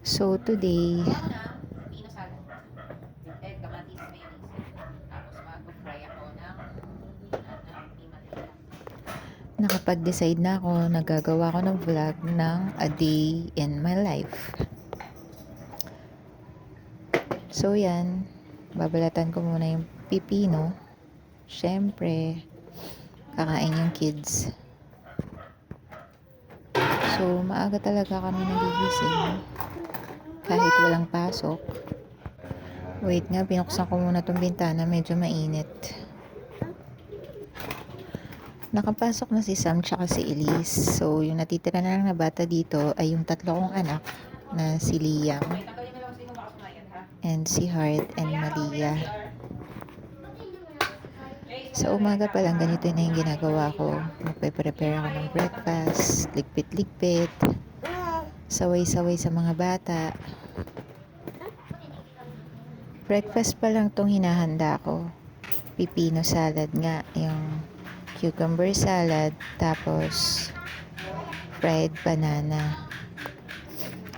So today, Pino salad. Egg, kamatis, mayonnaise. Tapos mag-fry ako ng pimantika. nakapag-decide na ako na gagawa ko ng vlog ng a day in my life. So yan, babalatan ko muna yung pipino. Syempre, kakain yung kids. So maaga talaga kami nagigising kahit walang pasok. Wait nga, binuksan ko muna tong bintana, medyo mainit. Nakapasok na si Sam tsaka si Elise. So, yung natitira na lang na bata dito ay yung tatlo kong anak na si Liam Okay, tanggalin mo lang sino makasunayan, ha? and si Heart and Malia. Okay, Sa umaga pa lang ganito na yung ginagawa ko. Magpe-prepare ako ng breakfast, ligpit-ligpit, saway-saway sa mga bata. Breakfast pa lang tong hinahanda ko. Pipino salad nga, yung cucumber salad, tapos fried banana.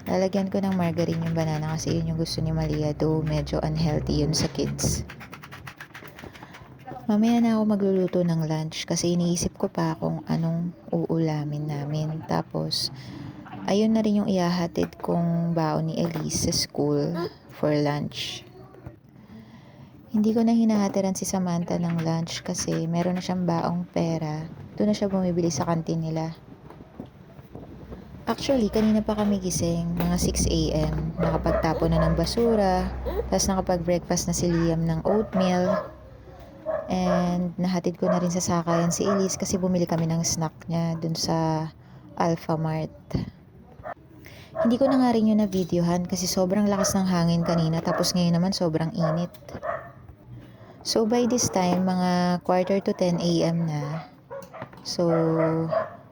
Lalagyan ko ng margarine yung banana kasi yun yung gusto ni Malia, though medyo unhealthy yun sa kids. Mamaya na ako magluluto ng lunch kasi iniisip ko pa kung anong uulamin namin. Tapos, ayun na rin yung ihahatid kong baon ni Elise sa school for lunch. Hindi ko na hinahatiran si Samantha ng lunch kasi meron na siyang baong pera. Doon na siya bumibili sa kantin nila. Actually, kanina pa kami gising, mga 6 a.m. Nakapagtapon na ng basura, tapos nakapag-breakfast na si Liam ng oatmeal. And nahatid ko na rin sa sakayan si Elise kasi bumili kami ng snack niya dun sa Alpha Mart. Hindi ko na nga rin yun na videohan kasi sobrang lakas ng hangin kanina tapos ngayon naman sobrang init. So by this time, mga quarter to 10 a.m. na. So,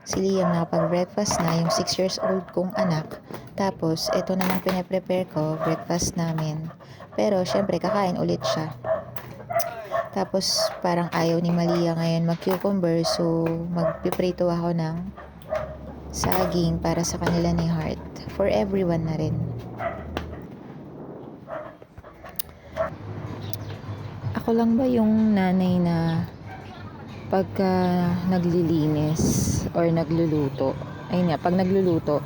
si Liam nakapag-breakfast na, yung 6 years old kong anak. Tapos, ito namang pinaprepare ko, breakfast namin. Pero, syempre, kakain ulit siya. Tapos, parang ayaw ni Malia ngayon mag-cucumber. So, magpiprito ako ng saging para sa kanila ni Heart. For everyone na rin. Ako lang ba yung nanay na pagka naglilinis or nagluluto, ayun nga, pag nagluluto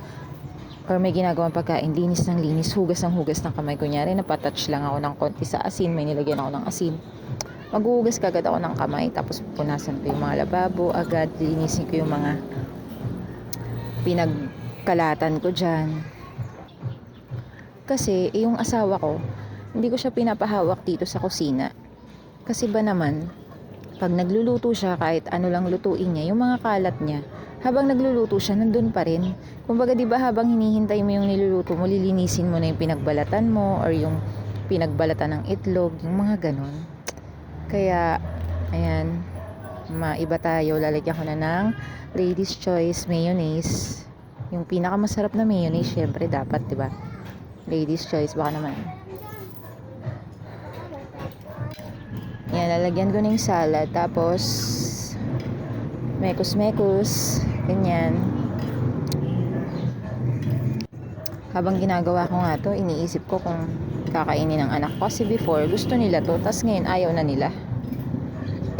or may ginagawang pagkain, linis ng linis, hugas ng kamay, kunyari napatouch lang ako ng konti sa asin, may nilagyan ako ng asin, maghuhugas kagad ako ng kamay, tapos punasan ko yung mga lababo agad, linisin ko yung mga pinagkalatan ko dyan. Kasi yung asawa ko, hindi ko siya pinapahawak dito sa kusina kasi ba naman, pag nagluluto siya, kahit ano lang lutuin niya, yung mga kalat niya, habang nagluluto siya, nandun pa rin. Kumbaga, di ba, habang hinihintay mo yung niluluto mo, lilinisin mo na yung pinagbalatan mo, or yung pinagbalatan ng itlog, yung mga ganon. Kaya, ayan, maiba tayo. Lalagyan ko na ng Lady's Choice Mayonnaise. Yung pinakamasarap na mayonnaise, syempre, dapat, di ba? Lady's Choice, baka naman. Yan, lalagyan ko na yung salad. Tapos, mekos-mekos. Ganyan. Habang ginagawa ko nga to, iniisip ko kung kakainin ng anak ko. Kasi before, gusto nila to. Tapos ngayon, ayaw na nila.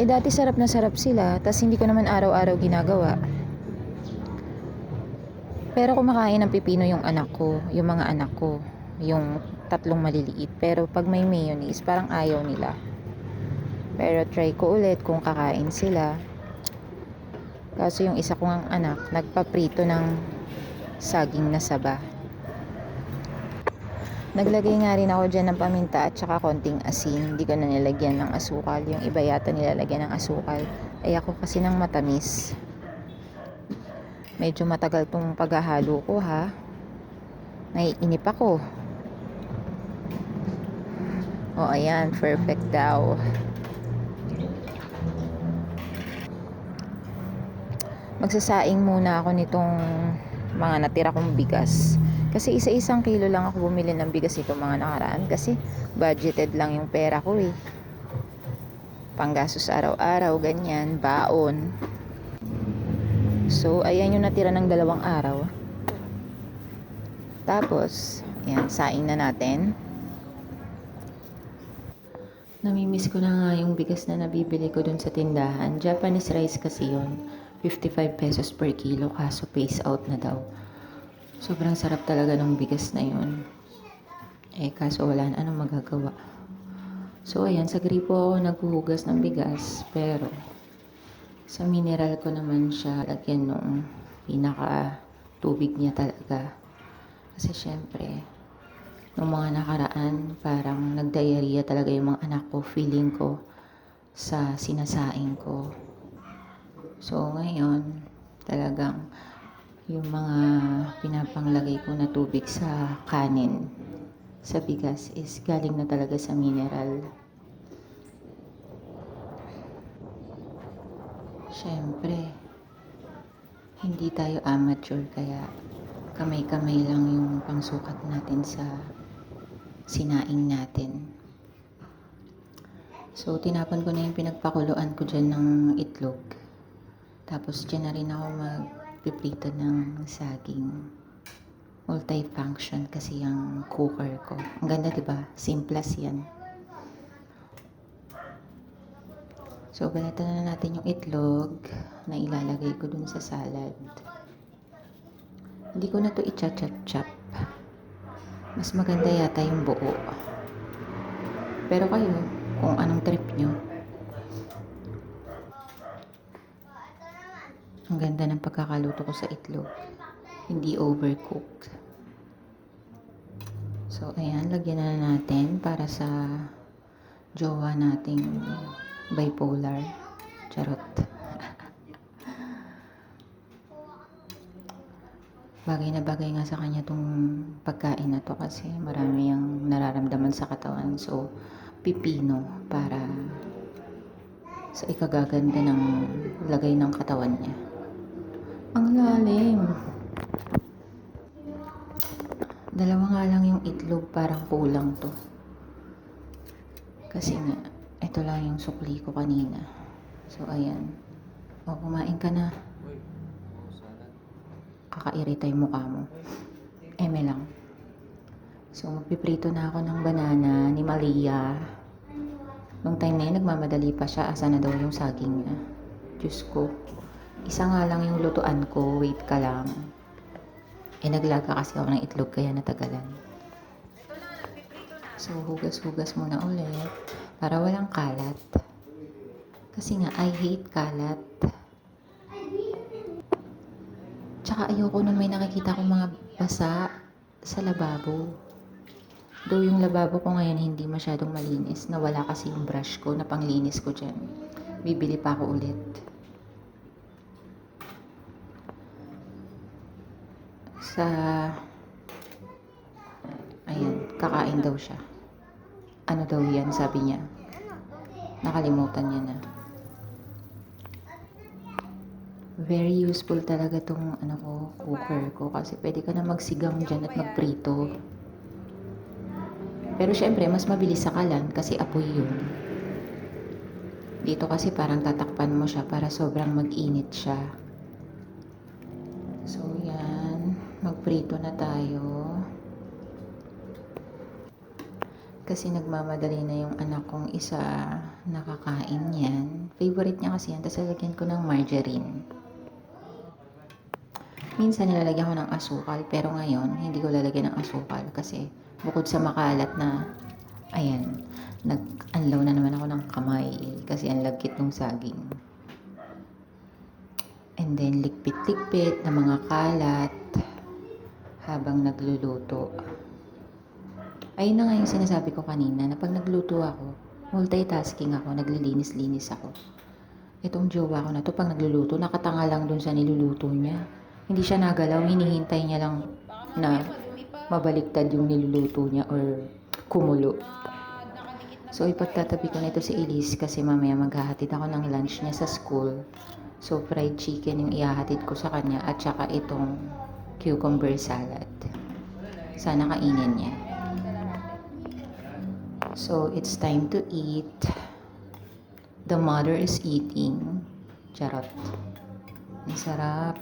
Eh, dati sarap na sarap sila. Tapos hindi ko naman araw-araw ginagawa. Pero kumakain ng pipino yung anak ko. Yung mga anak ko. Yung tatlong maliliit. Pero pag may mayonnaise, parang ayaw nila. Pero try ko ulit kung kakain sila. Kaso yung isa kong anak, nagpaprito ng saging na saba. Naglagay nga rin ako dyan ng paminta at saka konting asin. Hindi ko na nilagyan ng asukal. Yung iba yata nilalagyan ng asukal. Ay ako kasi ng matamis. Medyo matagal tong paghahalo ko, ha. Naiinip ako. O ayan, perfect daw. Magsasaing muna ako nitong mga natira kong bigas. Kasi isa-isang kilo lang ako bumili ng bigas itong mga nakaraan. Kasi budgeted lang yung pera ko eh. Panggastos araw-araw, ganyan, baon. So, ayan yung natira ng 2 araw. Tapos, ayan, saing na natin. Namimiss ko na nga yung bigas na nabibili ko dun sa tindahan. Japanese rice kasi yun. 55 pesos per kilo, kaso phase out na daw. Sobrang sarap talaga ng bigas na yun. Kaso wala na anong magagawa. So, ayan, sa gripo ako naghuhugas ng bigas. Pero, sa mineral ko naman siya lagyan nung pinaka tubig niya talaga. Kasi syempre, nung mga nakaraan, parang nag-diarrhea talaga yung mga anak ko. Feeling ko sa sinasaing ko. So, ngayon, talagang yung mga pinapanglagay ko na tubig sa kanin, sa bigas, is galing na talaga sa mineral. Siyempre, hindi tayo amateur kaya kamay-kamay lang yung pangsukat natin sa sinaing natin. So, tinapon ko na yung pinagpakuluan ko dyan ng itlog. Tapos, dyan na rin ako magpiprito ng saging. Multifunction kasi yung cooker ko. Ang ganda, diba? Simples yan. So, balatan na natin yung itlog na ilalagay ko dun sa salad. Hindi ko na to i-chop-chop. Mas maganda yata yung buo. Pero kayo, kung anong trip nyo. Ang ganda ng pagkakaluto ko sa itlog. Hindi overcooked. So, ayan, lagyan na natin para sa jowa nating bipolar. Charot. Bagay na bagay nga sa kanya tong pagkain na to kasi marami ang nararamdaman sa katawan. So, pipino para sa ikagaganda ng lagay ng katawan niya. Ang lalim. Dalawa nga lang yung itlog, parang kulang to. Kasi nga, ito lang yung sukli ko kanina. So, ayan. O, kumain ka na. Kakairita yung mukha mo. Eme lang. So, magpiprito na ako ng banana ni Malia. Nung time na yun, nagmamadali pa siya. Asa na daw yung saging niya. Diyos ko. Isa nga lang yung lutuan ko. Wait ka lang. Naglaga kasi ako ng itlog kaya natagalan. So, hugas-hugas muna ulit para walang kalat. Kasi nga, I hate kalat. Tsaka ayoko nung may nakikita kong mga basa sa lababo. Though yung lababo ko ngayon hindi masyadong malinis. Nawala kasi yung brush ko na panglinis ko dyan. Bibili pa ako ulit. Ayan, kakain daw siya. Ano daw yan, sabi niya. Nakalimutan niya na. Very useful talaga tong cooker ko kasi pwede ka na magsigang dyan at magprito. Pero syempre, mas mabilis sa kalan kasi apoy yun. Dito kasi parang tatakpan mo siya para sobrang mag-init siya. So, yan. Magprito na tayo. Kasi nagmamadali na yung anak kong isa nakakain yan. Favorite niya kasi yan. Tapos lalagyan ko ng margarine. Minsan nilalagyan ko ng asukal. Pero ngayon, hindi ko lalagyan ng asukal. Kasi bukod sa makalat na, ayan, nag-anlaw na naman ako ng kamay. Kasi ang lagkit ng saging. And then, likpit-likpit na mga kalat habang nagluluto. Ayun na nga yung sinasabi ko kanina na pag nagluto ako, multitasking ako, naglilinis-linis ako. Itong jowa ko na to, pag nagluluto, nakatanga lang dun sa niluluto niya. Hindi siya nagalaw, hinihintay niya lang na mabaliktad yung niluluto niya or kumulo. So, ipagtatabi ko na ito si Elise kasi mamaya maghahatid ako ng lunch niya sa school. So, fried chicken yung ihahatid ko sa kanya at saka itong cucumber salad. Sana kainin niya. So, it's time to eat. The mother is eating. Charot. Ang sarap.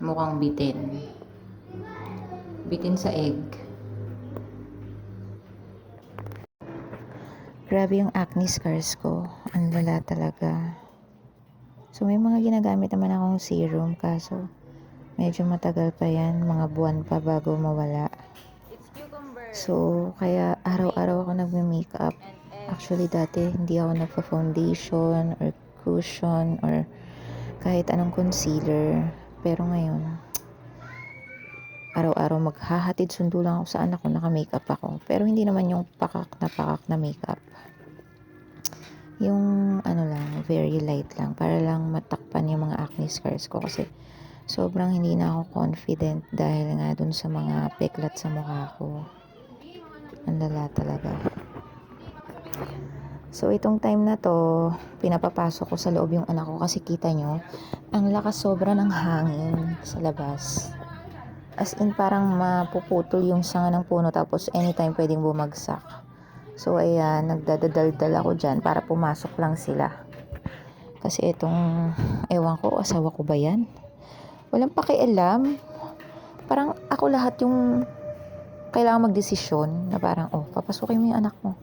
Mukhang bitin. Bitin sa egg. Grabe yung acne scars ko. Ang lala talaga. So, may mga ginagamit naman akong serum. Kaso, medyo matagal pa yan. Mga buwan pa bago mawala. So, kaya araw-araw ako nagme-makeup. Actually, dati hindi ako nagpa-foundation or cushion or kahit anong concealer. Pero ngayon, araw-araw maghahatid sundo lang ako sa anak ko, naka-makeup ako. Pero hindi naman yung pakak na makeup. Yung ano lang, very light lang. Para lang matakpan yung mga acne scars ko. Kasi sobrang hindi na ako confident dahil nga dun sa mga peklat sa mukha ko. Ang lala talaga. So, itong time na to, pinapapasok ko sa loob yung anak ko kasi kita nyo, ang lakas sobra ng hangin sa labas. As in, parang mapuputol yung sanga ng puno tapos anytime pwedeng bumagsak. So, ayan, nagdadaldal ako dyan para pumasok lang sila. Kasi itong, ewan ko, asawa ko ba yan? Walang pakialam. Parang ako lahat yung kailangan magdesisyon na parang, oh, papasukin mo yung anak mo.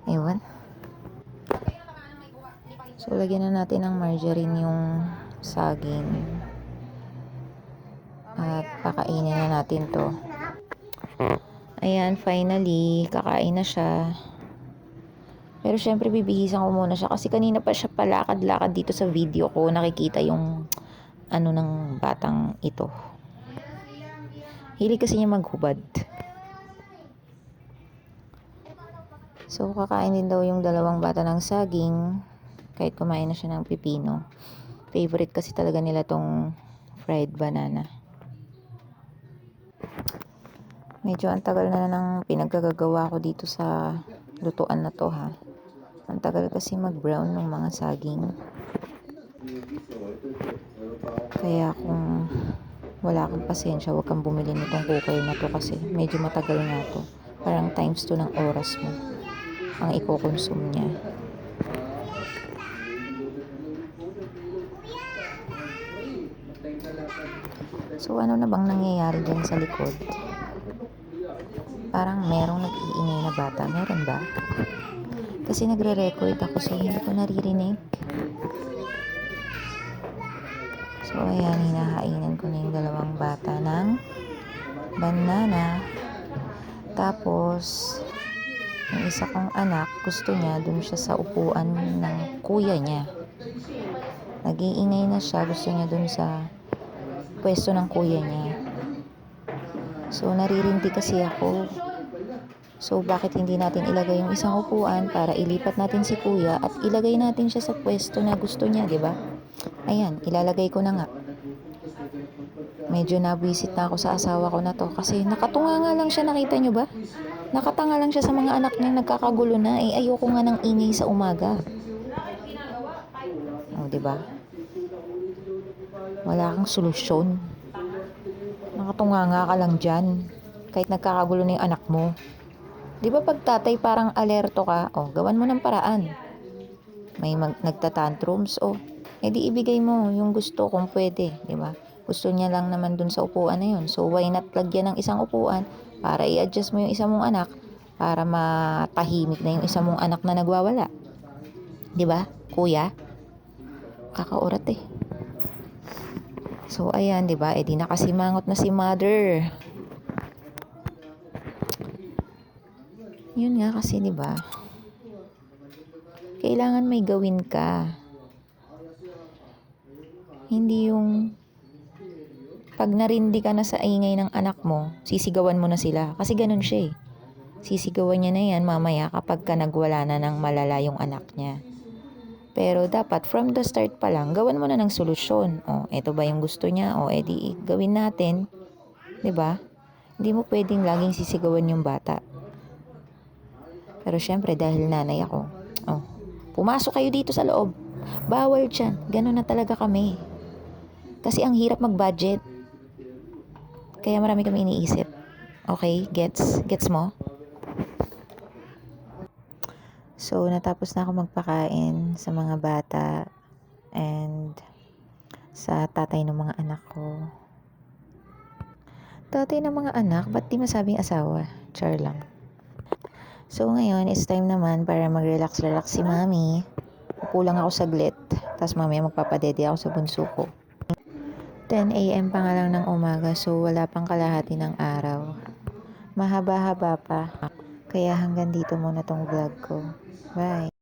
Ewan. So, lagyan na natin ng margarine yung saging. At pakainin na natin to. Ayan, finally, kakain na siya. Pero syempre, bibihisan ko muna siya kasi kanina pa siya palakad-lakad dito sa video ko. Nakikita yung ano ng batang ito. Hilig kasi niya maghubad. So, kakain din daw yung dalawang bata ng saging. Kahit kumain na siya ng pipino. Favorite kasi talaga nila tong fried banana. Medyo ang tagal na ng pinaggagawa ko dito sa lutuan na to ha. Ang tagal kasi mag-brown ng mga saging. Kaya kung wala kang pasensya, huwag kang bumili nitong cooker na to kasi medyo matagal nga to. Parang times 2 ng oras mo ang i-consume niya. So, ano na bang nangyayari dyan sa likod? Parang merong nag-iingay na bata. Meron ba? Kasi nagre-record ako so hindi ko naririnig. So, ayan, hinahainan ko na yung dalawang bata ng banana. Tapos, yung isa kong anak, gusto niya, dun siya sa upuan ng kuya niya. Nag-iingay na siya, gusto niya dun sa pwesto ng kuya niya. So, naririndi kasi ako. So, bakit hindi natin ilagay yung isang upuan para ilipat natin si kuya at ilagay natin siya sa pwesto na gusto niya, di ba? Ayan, ilalagay ko na nga. Medyo nabwisit na ako sa asawa ko na to kasi nakatunga nga lang siya, nakita nyo ba? Nakatanga lang siya sa mga anak niya, nagkakagulo na. Ayoko nga ng ingay sa umaga. O, diba? Wala kang solusyon. Nakatunga nga ka lang dyan. Kahit nagkakagulo na yung anak mo. Diba pag tatay parang alerto ka, gawan mo ng paraan. May nagtatantrums, edi ibigay mo yung gusto kung pwede, diba? Gusto niya lang naman dun sa upuan na yun. So, why not lagyan ng isang upuan para i-adjust mo yung isa mong anak para matahimik na yung isa mong anak na nagwawala. Diba, kuya? Kakaurat eh. So, ayan, diba? Di nakasimangot na si mother. Yun nga kasi, diba? Kailangan may gawin ka. Hindi yung pag narindi ka na sa ingay ng anak mo, sisigawan mo na sila. Kasi ganun siya eh. Sisigawan niya na yan mamaya kapag ka nagwala na ng malala yung anak niya. Pero dapat from the start pa lang, gawan mo na ng solusyon. Eto ba yung gusto niya? Edi gawin natin. 'Di ba? Hindi mo pwedeng laging sisigawan yung bata. Pero syempre dahil nanay ako, pumasok kayo dito sa loob. Bawal dyan. Ganun na talaga kami. Kasi ang hirap mag-budget. Kaya marami kami iniisip. Okay? Gets mo? So, natapos na ako magpakain sa mga bata. And sa tatay ng mga anak ko. Tatay ng mga anak, ba't di masabing asawa? Char lang. So ngayon, it's time naman para mag-relax-relax si mami. Kukulang ako saglit, tapos mamaya magpapadede ako sa bunso ko. 10 a.m. pa nga lang ng umaga, so wala pang kalahati ng araw. Mahaba-haba pa. Kaya hanggang dito muna tong vlog ko. Bye!